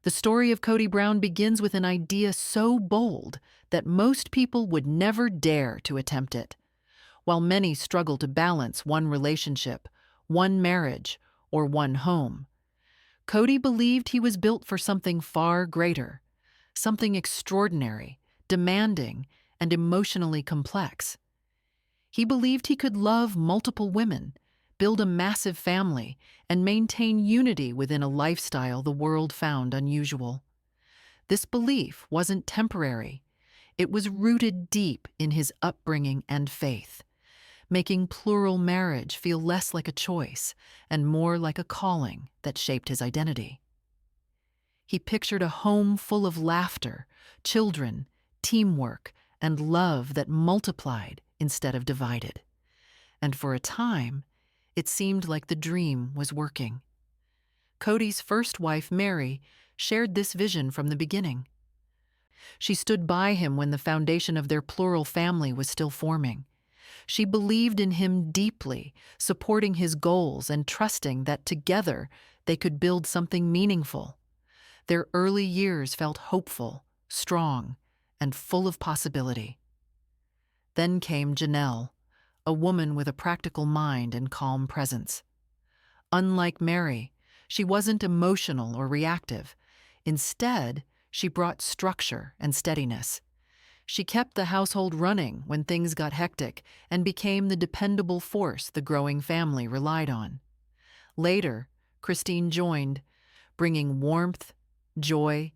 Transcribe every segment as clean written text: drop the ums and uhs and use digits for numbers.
The story of Kody Brown begins with an idea so bold that most people would never dare to attempt it. While many struggle to balance one relationship, one marriage, or one home, Kody believed he was built for something far greater, something extraordinary, demanding, and emotionally complex. He believed he could love multiple women, build a massive family, and maintain unity within a lifestyle the world found unusual. This belief wasn't temporary. It was rooted deep in his upbringing and faith, making plural marriage feel less like a choice and more like a calling that shaped his identity. He pictured a home full of laughter, children, teamwork, and love that multiplied instead of divided. And for a time, it seemed like the dream was working. Kody's first wife, Meri, shared this vision from the beginning. She stood by him when the foundation of their plural family was still forming. She believed in him deeply, supporting his goals and trusting that together they could build something meaningful. Their early years felt hopeful, strong, and full of possibility. Then came Janelle, a woman with a practical mind and calm presence. Unlike Meri, she wasn't emotional or reactive. Instead, she brought structure and steadiness. She kept the household running when things got hectic and became the dependable force the growing family relied on. Later, Christine joined, bringing warmth, joy,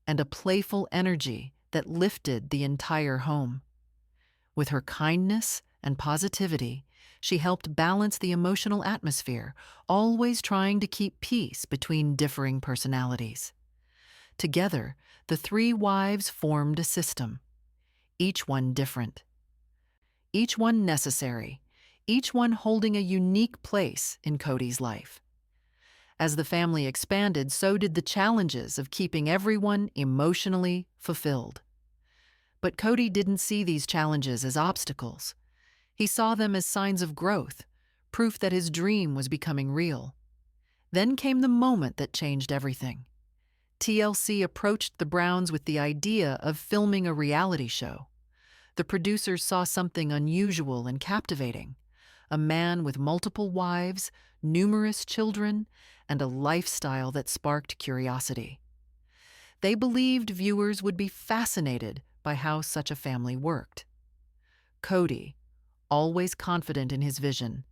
and a playful energy that lifted the entire home. With her kindness and positivity, she helped balance the emotional atmosphere, always trying to keep peace between differing personalities. Together, the three wives formed a system, each one different, each one necessary, each one holding a unique place in Kody's life. As the family expanded, so did the challenges of keeping everyone emotionally fulfilled. But Kody didn't see these challenges as obstacles. He saw them as signs of growth, proof that his dream was becoming real. Then came the moment that changed everything. TLC approached the Browns with the idea of filming a reality show. The producers saw something unusual and captivating: a man with multiple wives, numerous children, and a lifestyle that sparked curiosity. They believed viewers would be fascinated by how such a family worked. Kody, always confident in his vision,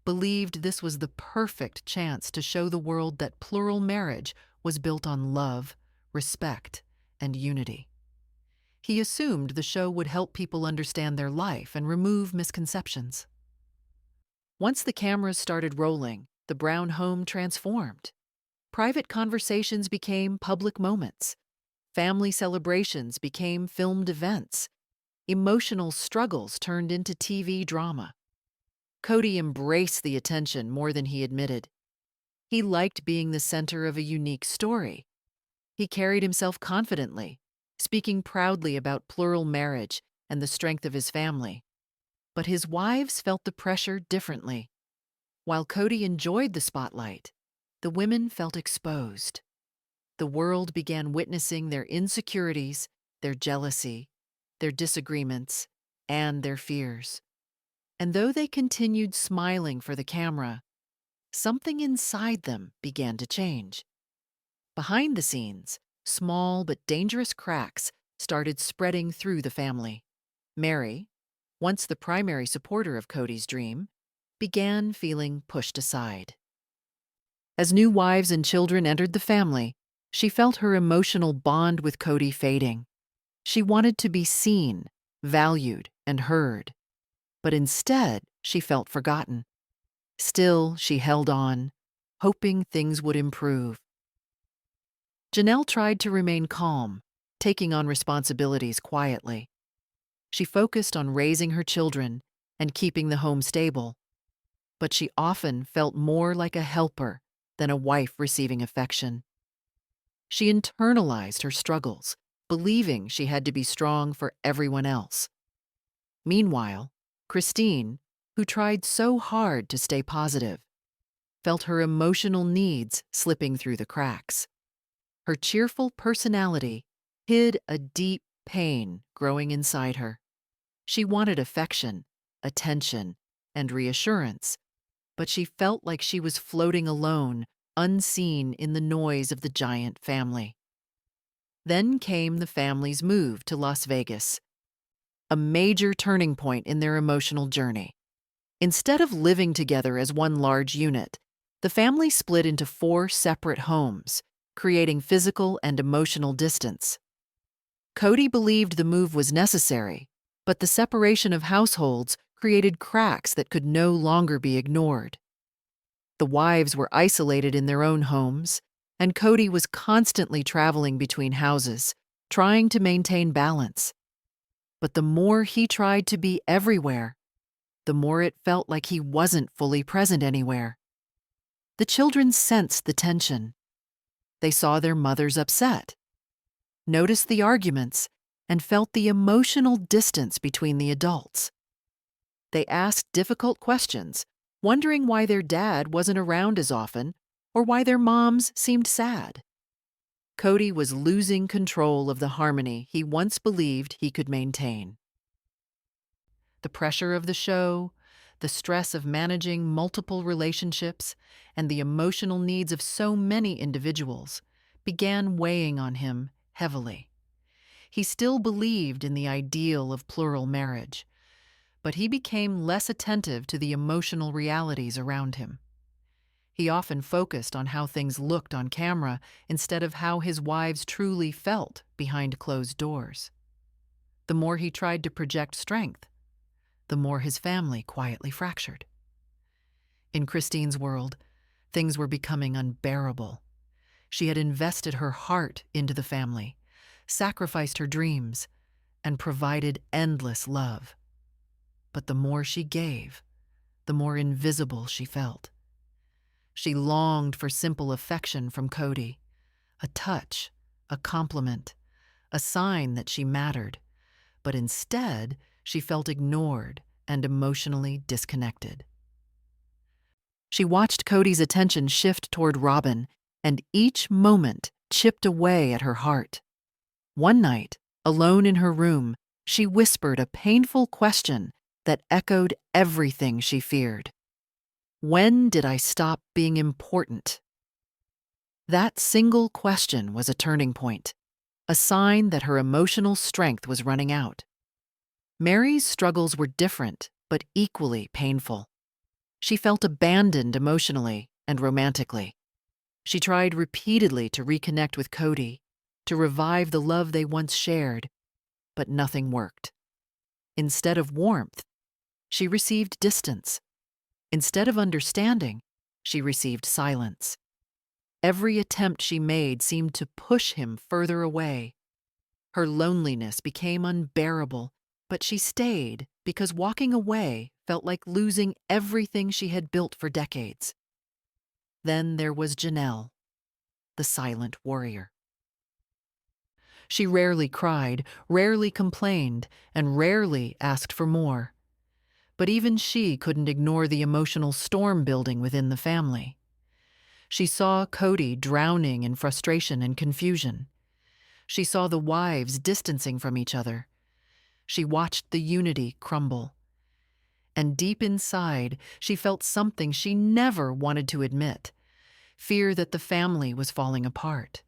believed this was the perfect chance to show the world that plural marriage was built on love, respect, and unity. He assumed the show would help people understand their life and remove misconceptions. Once the cameras started rolling, the Brown home transformed. Private conversations became public moments. Family celebrations became filmed events. Emotional struggles turned into TV drama. Kody embraced the attention more than he admitted. He liked being the center of a unique story. He carried himself confidently, speaking proudly about plural marriage and the strength of his family. But his wives felt the pressure differently. While Kody enjoyed the spotlight, the women felt exposed. The world began witnessing their insecurities, their jealousy, their disagreements, and their fears. And though they continued smiling for the camera, something inside them began to change. Behind the scenes, small but dangerous cracks started spreading through the family. Meri, once the primary supporter of Kody's dream, began feeling pushed aside. As new wives and children entered the family, she felt her emotional bond with Kody fading. She wanted to be seen, valued, and heard. But instead, she felt forgotten. Still, she held on, hoping things would improve. Janelle tried to remain calm, taking on responsibilities quietly. She focused on raising her children and keeping the home stable. But she often felt more like a helper than a wife receiving affection. She internalized her struggles, believing she had to be strong for everyone else. Meanwhile, Christine, who tried so hard to stay positive, felt her emotional needs slipping through the cracks. Her cheerful personality hid a deep pain growing inside her. She wanted affection, attention, and reassurance, but she felt like she was floating alone, unseen in the noise of the giant family. Then came the family's move to Las Vegas, a major turning point in their emotional journey. Instead of living together as one large unit, the family split into 4 separate homes, creating physical and emotional distance. Kody believed the move was necessary, but the separation of households created cracks that could no longer be ignored. The wives were isolated in their own homes, and Kody was constantly traveling between houses, trying to maintain balance. But the more he tried to be everywhere, the more it felt like he wasn't fully present anywhere. The children sensed the tension. They saw their mothers upset, noticed the arguments, and felt the emotional distance between the adults. They asked difficult questions, wondering why their dad wasn't around as often or why their moms seemed sad. Kody was losing control of the harmony he once believed he could maintain. The pressure of the show, the stress of managing multiple relationships, and the emotional needs of so many individuals began weighing on him heavily. He still believed in the ideal of plural marriage, but he became less attentive to the emotional realities around him. He often focused on how things looked on camera instead of how his wives truly felt behind closed doors. The more he tried to project strength, the more his family quietly fractured. In Christine's world, things were becoming unbearable. She had invested her heart into the family, sacrificed her dreams, and provided endless love. But the more she gave, the more invisible she felt. She longed for simple affection from Kody, a touch, a compliment, a sign that she mattered, but instead she felt ignored and emotionally disconnected. She watched Kody's attention shift toward Robyn, and each moment chipped away at her heart. One night, alone in her room, she whispered a painful question that echoed everything she feared. When did I stop being important? That single question was a turning point, a sign that her emotional strength was running out. Meri's struggles were different, but equally painful. She felt abandoned emotionally and romantically. She tried repeatedly to reconnect with Kody, to revive the love they once shared, but nothing worked. Instead of warmth, she received distance. Instead of understanding, she received silence. Every attempt she made seemed to push him further away. Her loneliness became unbearable, but she stayed because walking away felt like losing everything she had built for decades. Then there was Janelle, the silent warrior. She rarely cried, rarely complained, and rarely asked for more. But even she couldn't ignore the emotional storm building within the family. She saw Kody drowning in frustration and confusion. She saw the wives distancing from each other. She watched the unity crumble. And deep inside, she felt something she never wanted to admit, fear that the family was falling apart.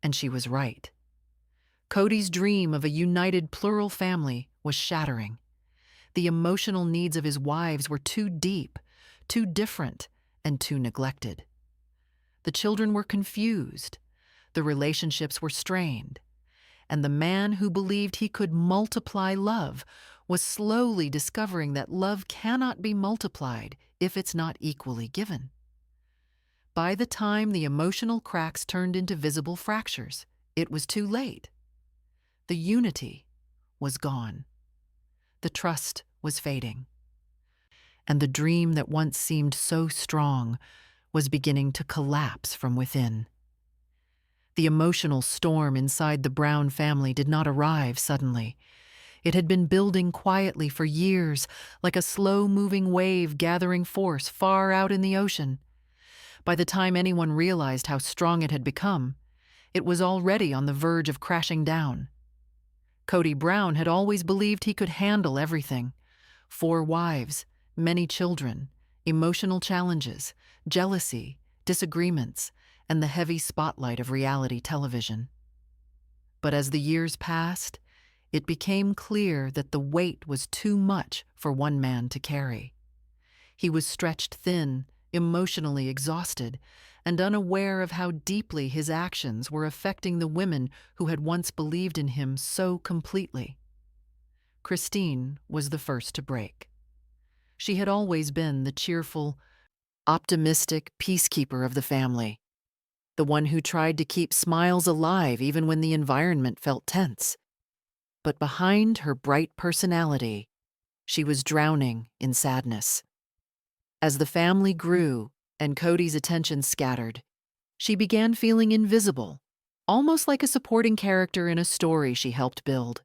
And she was right. Kody's dream of a united plural family was shattering. The emotional needs of his wives were too deep, too different, and too neglected. The children were confused, the relationships were strained, and the man who believed he could multiply love was slowly discovering that love cannot be multiplied if it's not equally given. By the time the emotional cracks turned into visible fractures, it was too late. The unity was gone. The trust was fading. And the dream that once seemed so strong was beginning to collapse from within. The emotional storm inside the Brown family did not arrive suddenly. It had been building quietly for years, like a slow-moving wave gathering force far out in the ocean. By the time anyone realized how strong it had become, It was already on the verge of crashing down. Kody Brown had always believed he could handle everything: 4 wives, many children, emotional challenges, jealousy, disagreements, and the heavy spotlight of reality television. But as the years passed, it became clear that the weight was too much for one man to carry. He was stretched thin, emotionally exhausted, and unaware of how deeply his actions were affecting the women who had once believed in him so completely. Christine was the first to break. She had always been the cheerful, optimistic peacekeeper of the family, the one who tried to keep smiles alive even when the environment felt tense. But behind her bright personality, she was drowning in sadness. As the family grew and Kody's attention scattered, she began feeling invisible, almost like a supporting character in a story she helped build.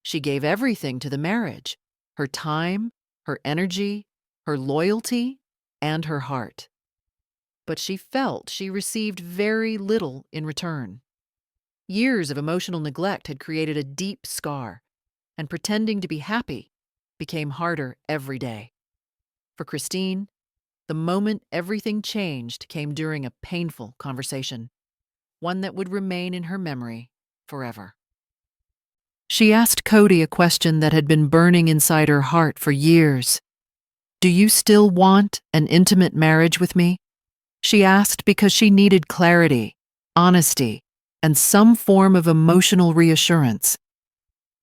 She gave everything to the marriage: her time, her energy, her loyalty, and her heart. But she felt she received very little in return. Years of emotional neglect had created a deep scar, and pretending to be happy became harder every day. For Christine, the moment everything changed came during a painful conversation, one that would remain in her memory forever. She asked Kody a question that had been burning inside her heart for years. "Do you still want an intimate marriage with me?" She asked because she needed clarity, honesty, and some form of emotional reassurance.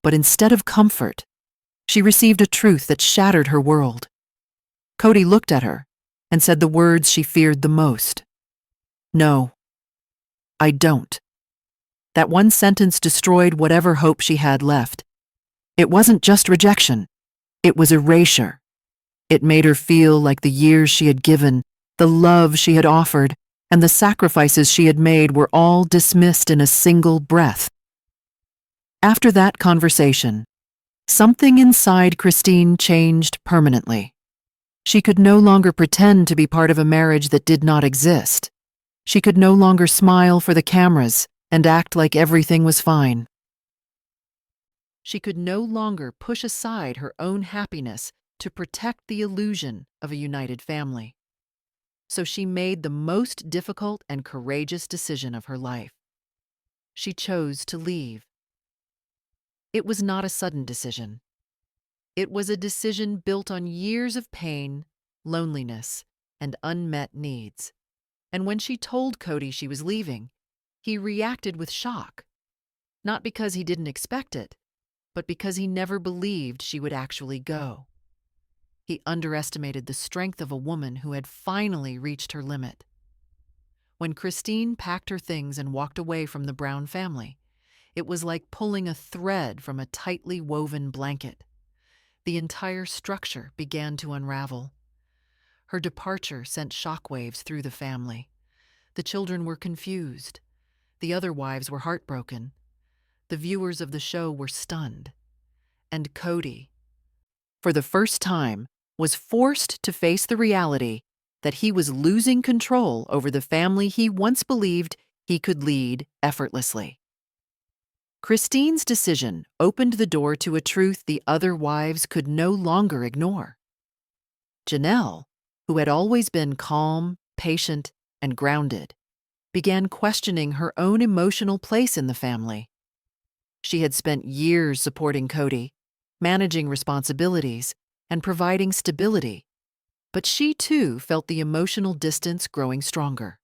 But instead of comfort, she received a truth that shattered her world. Kody looked at her and said the words she feared the most. "No, I don't." That one sentence destroyed whatever hope she had left. It wasn't just rejection, it was erasure. It made her feel like the years she had given, the love she had offered, and the sacrifices she had made were all dismissed in a single breath. After that conversation, something inside Christine changed permanently. She could no longer pretend to be part of a marriage that did not exist. She could no longer smile for the cameras and act like everything was fine. She could no longer push aside her own happiness to protect the illusion of a united family. So she made the most difficult and courageous decision of her life. She chose to leave. It was not a sudden decision. It was a decision built on years of pain, loneliness, and unmet needs. And when she told Kody she was leaving, he reacted with shock. Not because he didn't expect it, but because he never believed she would actually go. He underestimated the strength of a woman who had finally reached her limit. When Christine packed her things and walked away from the Brown family, it was like pulling a thread from a tightly woven blanket. The entire structure began to unravel. Her departure sent shockwaves through the family. The children were confused. The other wives were heartbroken. The viewers of the show were stunned. And Kody, for the first time, was forced to face the reality that he was losing control over the family he once believed he could lead effortlessly. Christine's decision opened the door to a truth the other wives could no longer ignore. Janelle, who had always been calm, patient, and grounded, began questioning her own emotional place in the family. She had spent years supporting Kody, managing responsibilities, and providing stability, but she too felt the emotional distance growing stronger.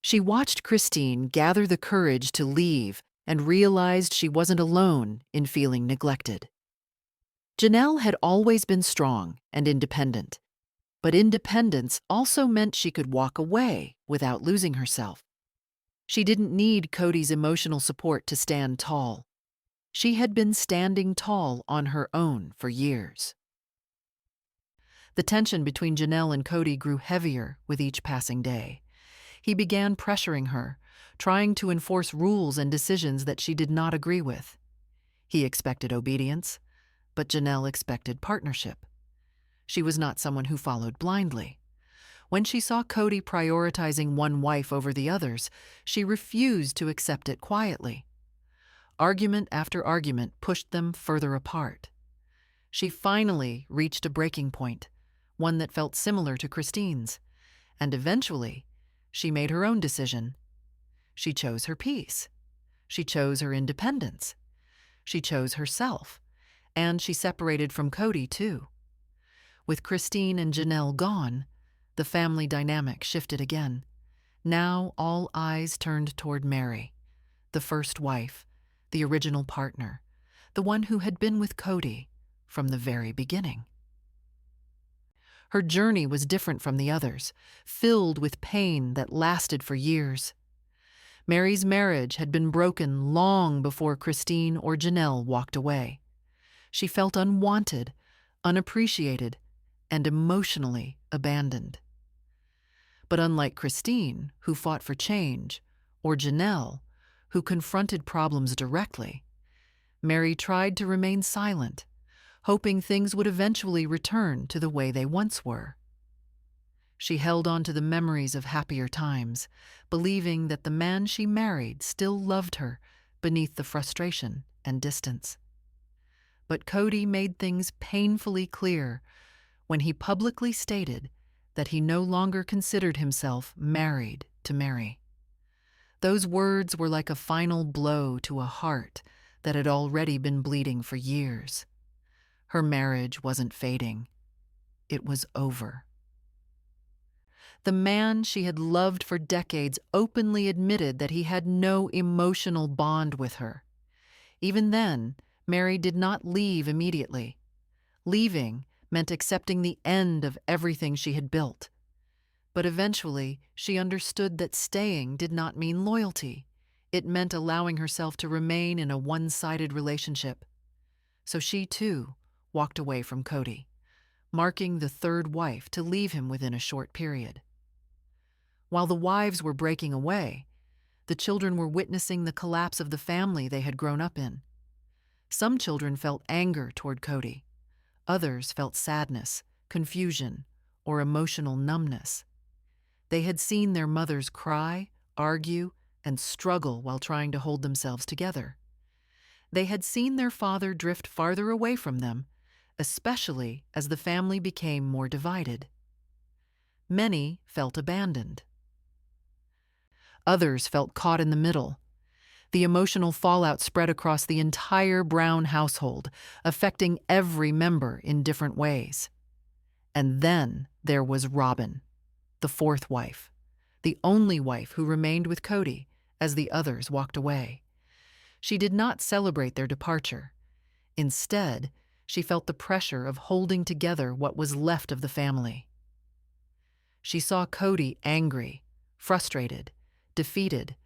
She watched Christine gather the courage to leave and realized she wasn't alone in feeling neglected. Janelle had always been strong and independent, but independence also meant she could walk away without losing herself. She didn't need Kody's emotional support to stand tall. She had been standing tall on her own for years. The tension between Janelle and Kody grew heavier with each passing day. He began pressuring her, trying to enforce rules and decisions that she did not agree with. He expected obedience, but Janelle expected partnership. She was not someone who followed blindly. When she saw Kody prioritizing one wife over the others, she refused to accept it quietly. Argument after argument pushed them further apart. She finally reached a breaking point, one that felt similar to Christine's, and eventually, she made her own decision. She chose her peace. She chose her independence. She chose herself, and she separated from Kody too. With Christine and Janelle gone, the family dynamic shifted again. Now all eyes turned toward Meri, the first wife, the original partner, the one who had been with Kody from the very beginning. Her journey was different from the others, filled with pain that lasted for years. Meri's marriage had been broken long before Christine or Janelle walked away. She felt unwanted, unappreciated, and emotionally abandoned. But unlike Christine, who fought for change, or Janelle, who confronted problems directly, Meri tried to remain silent, hoping things would eventually return to the way they once were. She held on to the memories of happier times, believing that the man she married still loved her beneath the frustration and distance. But Kody made things painfully clear when he publicly stated that he no longer considered himself married to Meri. Those words were like a final blow to a heart that had already been bleeding for years. Her marriage wasn't fading. It was over. The man she had loved for decades openly admitted that he had no emotional bond with her. Even then, Meri did not leave immediately. Leaving meant accepting the end of everything she had built. But eventually, she understood that staying did not mean loyalty. It meant allowing herself to remain in a one-sided relationship. So she, too, walked away from Kody, marking the third wife to leave him within a short period. While the wives were breaking away, the children were witnessing the collapse of the family they had grown up in. Some children felt anger toward Kody. Others felt sadness, confusion, or emotional numbness. They had seen their mothers cry, argue, and struggle while trying to hold themselves together. They had seen their father drift farther away from them, especially as the family became more divided. Many felt abandoned. Others felt caught in the middle. The emotional fallout spread across the entire Brown household, affecting every member in different ways. And then there was Robyn, the fourth wife, the only wife who remained with Kody as the others walked away. She did not celebrate their departure. Instead, she felt the pressure of holding together what was left of the family. She saw Kody angry, frustrated, defeated,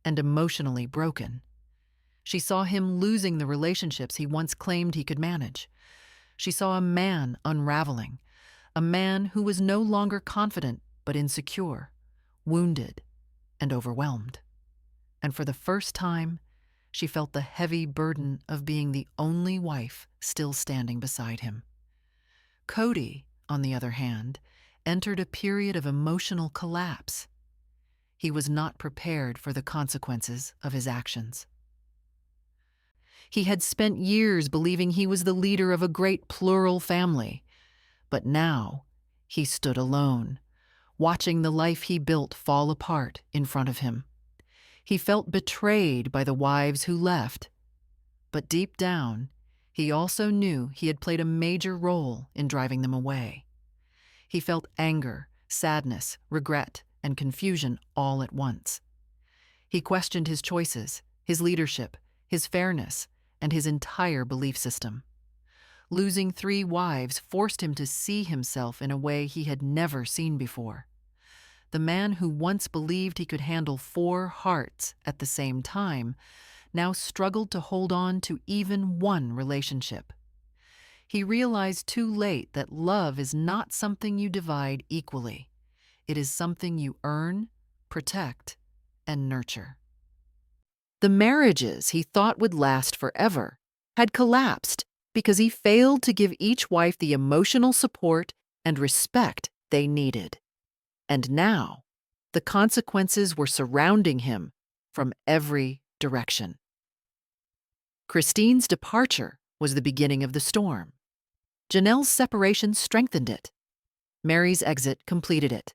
and emotionally broken. She saw him losing the relationships he once claimed he could manage. She saw a man unraveling, a man who was no longer confident but insecure, wounded, and overwhelmed. And for the first time, she felt the heavy burden of being the only wife still standing beside him. Kody, on the other hand, entered a period of emotional collapse. He was not prepared for the consequences of his actions. He had spent years believing he was the leader of a great plural family, but now he stood alone, watching the life he built fall apart in front of him. He felt betrayed by the wives who left, but deep down, he also knew he had played a major role in driving them away. He felt anger, sadness, regret, and confusion all at once. He questioned his choices, his leadership, his fairness, and his entire belief system. Losing 3 wives forced him to see himself in a way he had never seen before. The man who once believed he could handle 4 hearts at the same time now struggled to hold on to even one relationship. He realized too late that love is not something you divide equally. It is something you earn, protect, and nurture. The marriages he thought would last forever had collapsed because he failed to give each wife the emotional support and respect they needed. And now, the consequences were surrounding him from every direction. Christine's departure was the beginning of the storm. Janelle's separation strengthened it. Meri's exit completed it.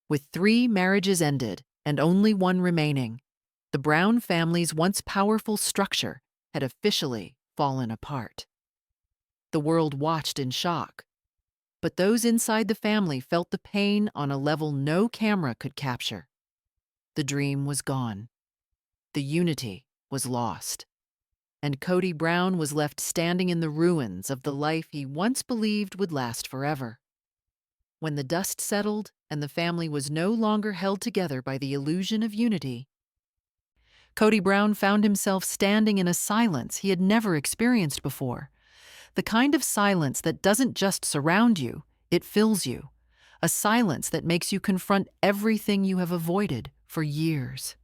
With 3 marriages ended and only one remaining, the Brown family's once powerful structure had officially fallen apart. The world watched in shock, but those inside the family felt the pain on a level no camera could capture. The dream was gone. The unity was lost. And Kody Brown was left standing in the ruins of the life he once believed would last forever. When the dust settled and the family was no longer held together by the illusion of unity, Kody Brown found himself standing in a silence he had never experienced before. The kind of silence that doesn't just surround you, it fills you. A silence that makes you confront everything you have avoided for years.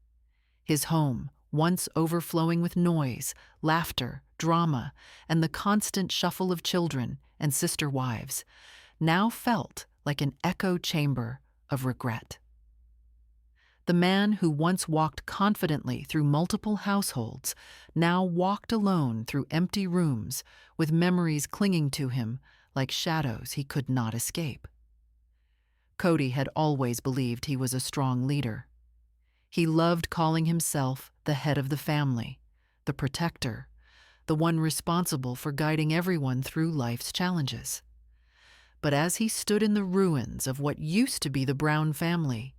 His home, once overflowing with noise, laughter, drama, and the constant shuffle of children and sister wives, now felt like an echo chamber of regret. The man who once walked confidently through multiple households now walked alone through empty rooms with memories clinging to him like shadows he could not escape. Kody had always believed he was a strong leader. He loved calling himself the head of the family, the protector, the one responsible for guiding everyone through life's challenges. But as he stood in the ruins of what used to be the Brown family,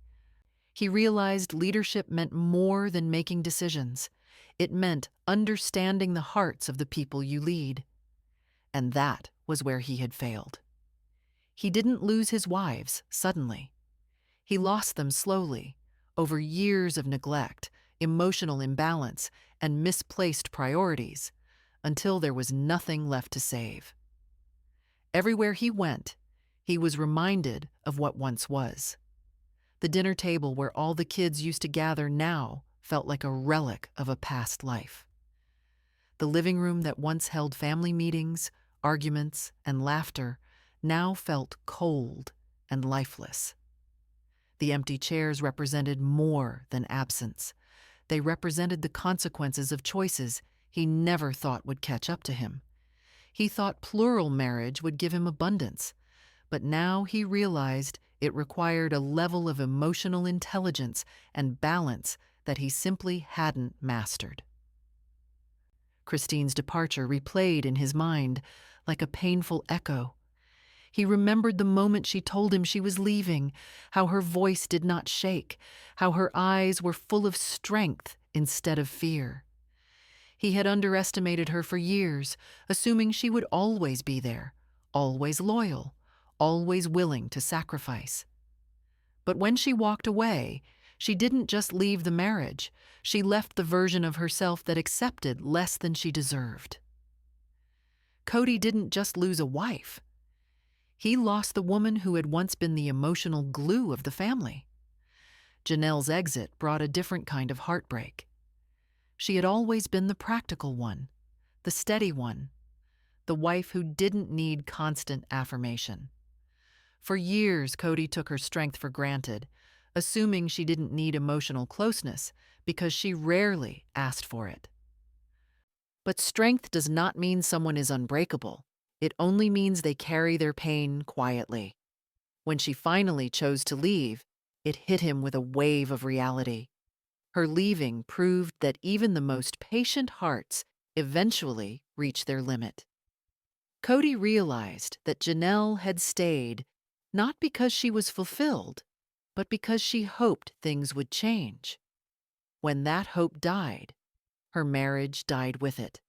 he realized leadership meant more than making decisions. It meant understanding the hearts of the people you lead. And that was where he had failed. He didn't lose his wives suddenly. He lost them slowly, over years of neglect, emotional imbalance, and misplaced priorities, until there was nothing left to save. Everywhere he went, he was reminded of what once was. The dinner table where all the kids used to gather now felt like a relic of a past life. The living room that once held family meetings, arguments, and laughter now felt cold and lifeless. The empty chairs represented more than absence. They represented the consequences of choices he never thought would catch up to him. He thought plural marriage would give him abundance, but now he realized it required a level of emotional intelligence and balance that he simply hadn't mastered. Christine's departure replayed in his mind like a painful echo. He remembered the moment she told him she was leaving, how her voice did not shake, how her eyes were full of strength instead of fear. He had underestimated her for years, assuming she would always be there, always loyal, always willing to sacrifice. But when she walked away, she didn't just leave the marriage, she left the version of herself that accepted less than she deserved. Kody didn't just lose a wife. He lost the woman who had once been the emotional glue of the family. Janelle's exit brought a different kind of heartbreak. She had always been the practical one, the steady one, the wife who didn't need constant affirmation. For years, Kody took her strength for granted, assuming she didn't need emotional closeness because she rarely asked for it. But strength does not mean someone is unbreakable. It only means they carry their pain quietly. When she finally chose to leave, it hit him with a wave of reality. Her leaving proved that even the most patient hearts eventually reach their limit. Kody realized that Janelle had stayed not because she was fulfilled, but because she hoped things would change. When that hope died, her marriage died with it.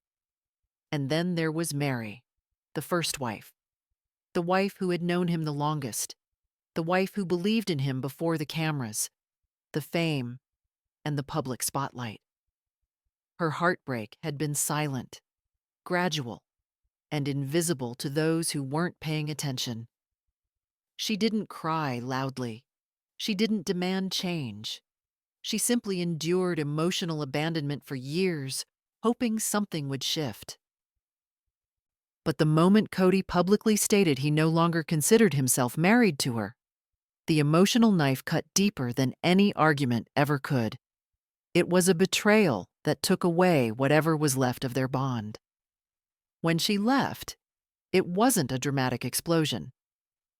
And then there was Meri, the first wife, the wife who had known him the longest, the wife who believed in him before the cameras, the fame, and the public spotlight. Her heartbreak had been silent, gradual, and invisible to those who weren't paying attention. She didn't cry loudly. She didn't demand change. She simply endured emotional abandonment for years, hoping something would shift. But the moment Kody publicly stated he no longer considered himself married to her, the emotional knife cut deeper than any argument ever could. It was a betrayal that took away whatever was left of their bond. When she left, it wasn't a dramatic explosion.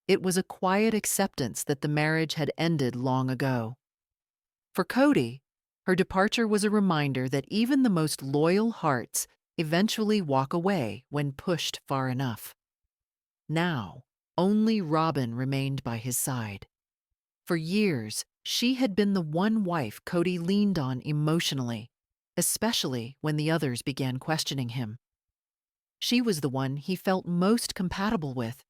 It was a quiet acceptance that the marriage had ended long ago. For Kody, her departure was a reminder that even the most loyal hearts eventually walk away when pushed far enough. Now, only Robyn remained by his side. For years, she had been the one wife Kody leaned on emotionally, especially when the others began questioning him. She was the one he felt most compatible with,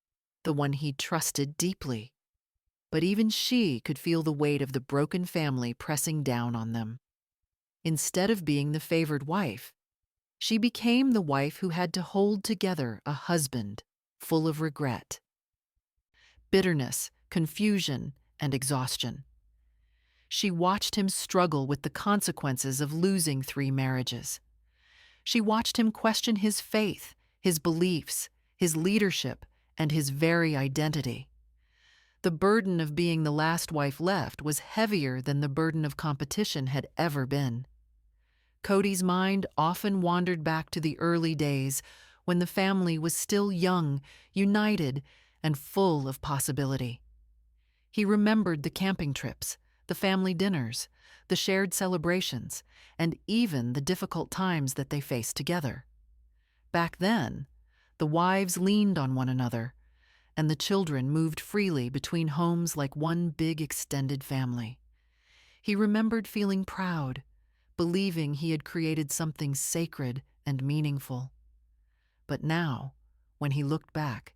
the one he trusted deeply. But even she could feel the weight of the broken family pressing down on them. Instead of being the favored wife, she became the wife who had to hold together a husband full of regret, bitterness, confusion, and exhaustion. She watched him struggle with the consequences of losing 3 marriages. She watched him question his faith, his beliefs, his leadership, and his very identity. The burden of being the last wife left was heavier than the burden of competition had ever been. Kody's mind often wandered back to the early days when the family was still young, united, and full of possibility. He remembered the camping trips, the family dinners, the shared celebrations, and even the difficult times that they faced together. Back then, the wives leaned on one another, and the children moved freely between homes like one big extended family. He remembered feeling proud, believing he had created something sacred and meaningful. But now, when he looked back,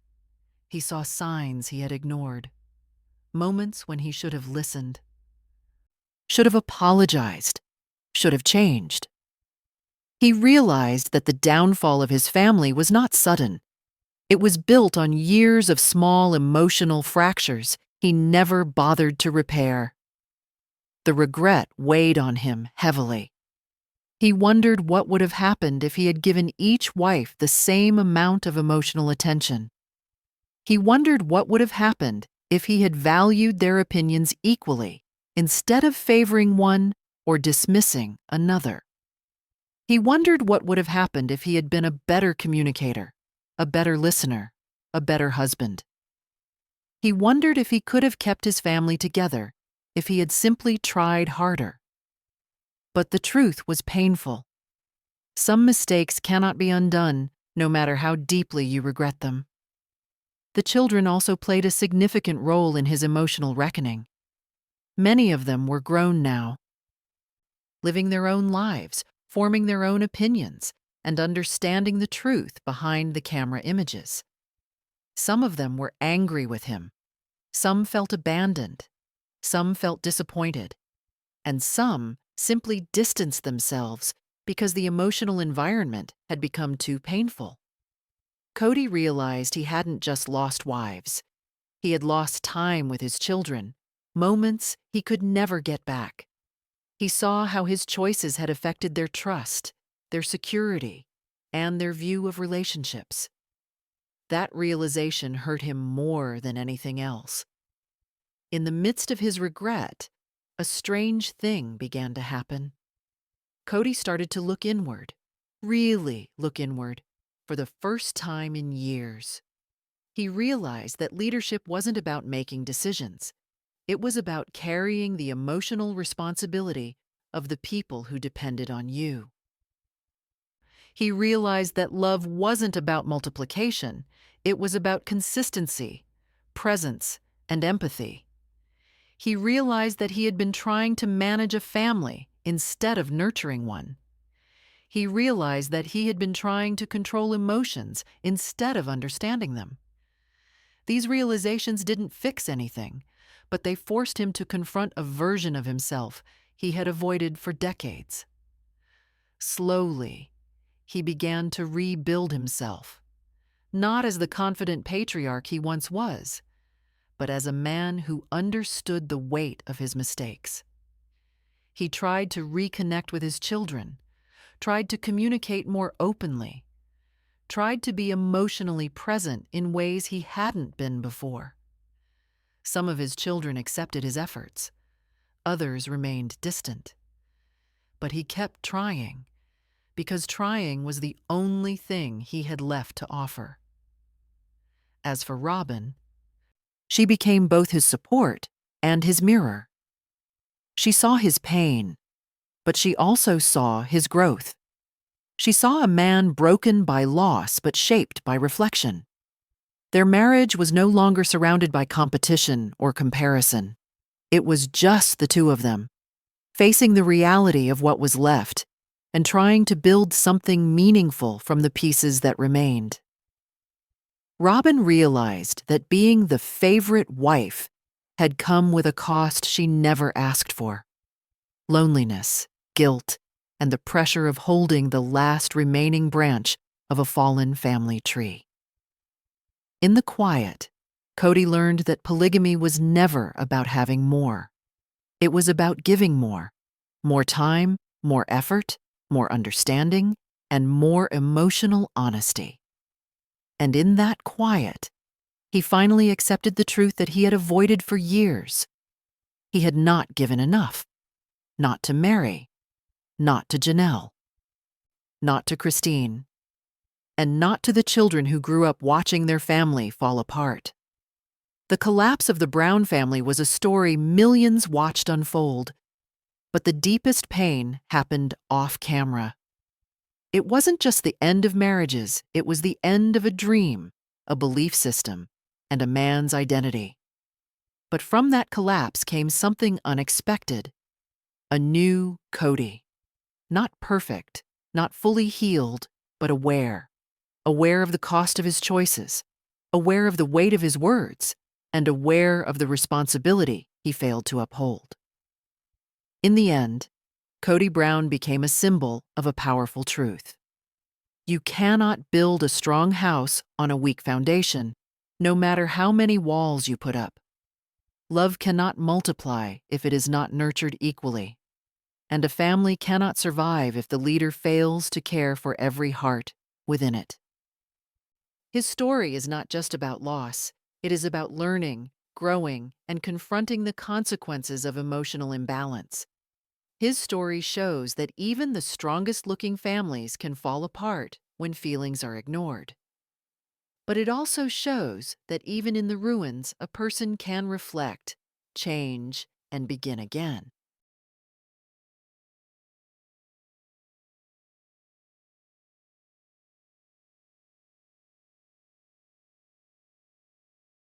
he saw signs he had ignored, moments when he should have listened, should have apologized, should have changed. He realized that the downfall of his family was not sudden. It was built on years of small emotional fractures he never bothered to repair. The regret weighed on him heavily. He wondered what would have happened if he had given each wife the same amount of emotional attention. He wondered what would have happened if he had valued their opinions equally, instead of favoring one or dismissing another. He wondered what would have happened if he had been a better communicator, a better listener, a better husband. He wondered if he could have kept his family together if he had simply tried harder. But the truth was painful. Some mistakes cannot be undone, no matter how deeply you regret them. The children also played a significant role in his emotional reckoning. Many of them were grown now, living their own lives, forming their own opinions, and understanding the truth behind the camera images. Some of them were angry with him. Some felt abandoned. Some felt disappointed. And some simply distanced themselves because the emotional environment had become too painful. Kody realized he hadn't just lost wives. He had lost time with his children, moments he could never get back. He saw how his choices had affected their trust, their security, and their view of relationships. That realization hurt him more than anything else. In the midst of his regret, a strange thing began to happen. Kody started to look inward, really look inward, for the first time in years. He realized that leadership wasn't about making decisions. It was about carrying the emotional responsibility of the people who depended on you. He realized that love wasn't about multiplication. It was about consistency, presence, and empathy. He realized that he had been trying to manage a family instead of nurturing one. He realized that he had been trying to control emotions instead of understanding them. These realizations didn't fix anything, but they forced him to confront a version of himself he had avoided for decades. Slowly, he began to rebuild himself, not as the confident patriarch he once was, but as a man who understood the weight of his mistakes. He tried to reconnect with his children, tried to communicate more openly, tried to be emotionally present in ways he hadn't been before. Some of his children accepted his efforts. Others remained distant. But he kept trying, because trying was the only thing he had left to offer. As for Robyn, she became both his support and his mirror. She saw his pain, but she also saw his growth. She saw a man broken by loss but shaped by reflection. Their marriage was no longer surrounded by competition or comparison. It was just the two of them, facing the reality of what was left and trying to build something meaningful from the pieces that remained. Robyn realized that being the favorite wife had come with a cost she never asked for: loneliness, guilt, and the pressure of holding the last remaining branch of a fallen family tree. In the quiet, Kody learned that polygamy was never about having more. It was about giving more time, more effort, more understanding, and more emotional honesty. And in that quiet, he finally accepted the truth that he had avoided for years. He had not given enough. Not to Meri, not to Janelle, not to Christine, and not to the children who grew up watching their family fall apart. The collapse of the Brown family was a story millions watched unfold, but the deepest pain happened off camera. It wasn't just the end of marriages, it was the end of a dream, a belief system, and a man's identity. But from that collapse came something unexpected: a new Kody. Not perfect, not fully healed, but aware of the cost of his choices, aware of the weight of his words, and aware of the responsibility he failed to uphold. In the end, Kody Brown became a symbol of a powerful truth. You cannot build a strong house on a weak foundation, no matter how many walls you put up. Love cannot multiply if it is not nurtured equally, and a family cannot survive if the leader fails to care for every heart within it. His story is not just about loss. It is about learning, growing, and confronting the consequences of emotional imbalance. His story shows that even the strongest-looking families can fall apart when feelings are ignored. But it also shows that even in the ruins, a person can reflect, change, and begin again.